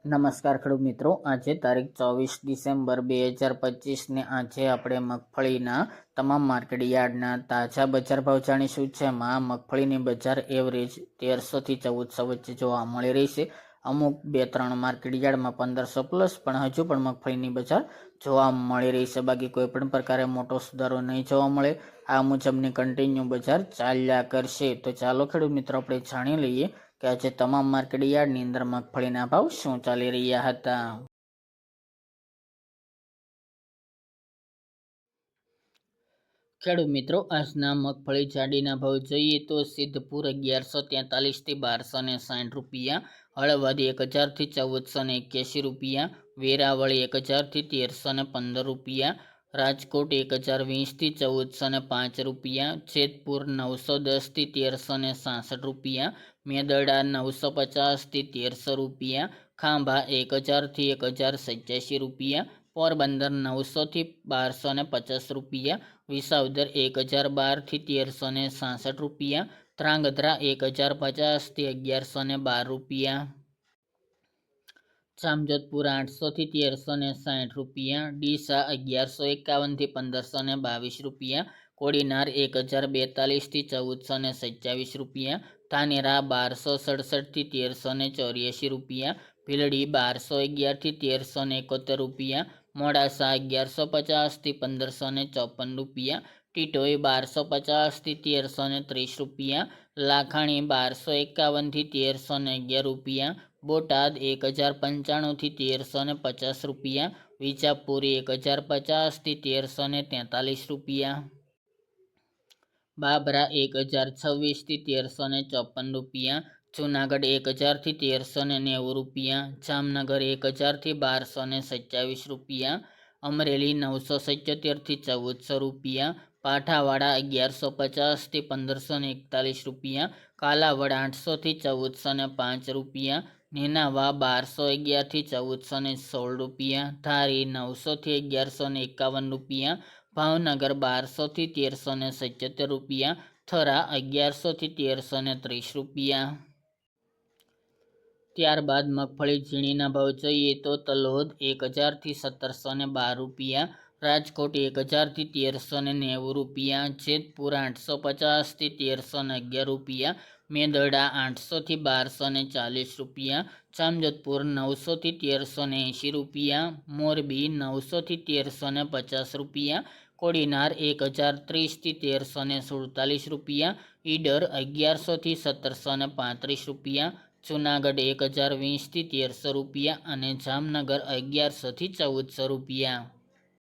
નમસ્કાર ખેડૂત મિત્રો, આજે તારીખ 24 ડિસેમ્બર 2025 ને આજે આપણે મગફળીના તમામ માર્કેટ યાર્ડના તાજા બજાર ભાવ જાણીશું. જેમાં મગફળીની બજાર એવરેજ 1300 થી 1400 વચ્ચે જોવા મળી રહી છે. અમુક 2-3 માર્કેટ યાર્ડમાં 1500 પ્લસ પણ હજુ પણ મગફળીની બજાર જોવા મળી રહી છે. બાકી કોઈ પણ પ્રકારે મોટો સુધારો નહીં જોવા મળે. આ મુજબની કન્ટિન્યુ બજાર ચાલ્યા કરશે. તો ચાલો ખેડૂત મિત્રો આપણે જાણી લઈએ કે આજે તમામ માર્કેટ યાર્ડની અંદર મગફળીના ભાવ શું ચાલી રહ્યા હતા. ખેડૂત મિત્રો, આજના મગફળી જાડીના ભાવ જોઈએ તો સિદ્ધપુર 1143 થી 1260 રૂપિયા, હળવદ 1000 થી 1481 રૂપિયા, વેરાવળ 1000 થી 1315 રૂપિયા, રાજકોટ 1020 થી 1405 રૂપિયા, જેતપુર 910 થી 1366 રૂપિયા, મેદરડા 950 થી 1300 રૂપિયા, ખાંભા 1000 થી 1087 રૂપિયા, પોરબંદર 900 થી 1250 રૂપિયા, વિસાવદર 1012 થી 1366 રૂપિયા, ધ્રાંગધ્રા 1050 થી 1112 રૂપિયા, જામજોધપુર 800 થી 1360 રૂપિયા, ડીસા 1151 થી 1522 રૂપિયા, કોડીનાર 1042 થી 1427 રૂપિયા, ધાનેરા 1267 થી 1384 રૂપિયા, ભીલડી 1211 થી 1371 રૂપિયા, મોડાસા 1150 થી 1554 રૂપિયા, ટીટોઈ 1250 થી 1330 રૂપિયા, લાખાણી 1251 થી 1311 રૂપિયા, બોટાદ 1095 થી 1350 રૂપિયા, વિજાપુર 1050 થી 1343 રૂપિયા, બાબરા 1026 થી 1354 રૂપિયા, જૂનાગઢ 1000 થી 1390 રૂપિયા, જામનગર 1000 થી 1227 રૂપિયા, અમરેલી 977 થી 1400 રૂપિયા, પાઠાવાડા 1150 થી 1541 રૂપિયા, કાલાવડ 800 થી 1405 રૂપિયા, નેનાવા 1211 થી 1416 રૂપિયા, ધારી 900 થી 1151 રૂપિયા, ભાવનગર 1200 થી 1377 રૂપિયા, થરા 1100 થી 1330 રૂપિયા. ત્યારબાદ મગફળી ઝીણીના ભાવ જોઈએ તો તલોદ 1000 થી 1712 રૂપિયા, રાજકોટ 1000 થી 1390 રૂપિયા, જેતપુર 850 થી 1311 રૂપિયા, મેદરડા 800 થી 1240 રૂપિયા, જામજોધપુર 900 થી 1380 રૂપિયા, મોરબી 900 થી 1350 રૂપિયા, કોડીનાર 1030 થી 1347 રૂપિયા, ઈડર 1100 થી 1735 રૂપિયા, જૂનાગઢ 1020 થી 1300 રૂપિયા અને જામનગર 1100 થી 1400 રૂપિયા.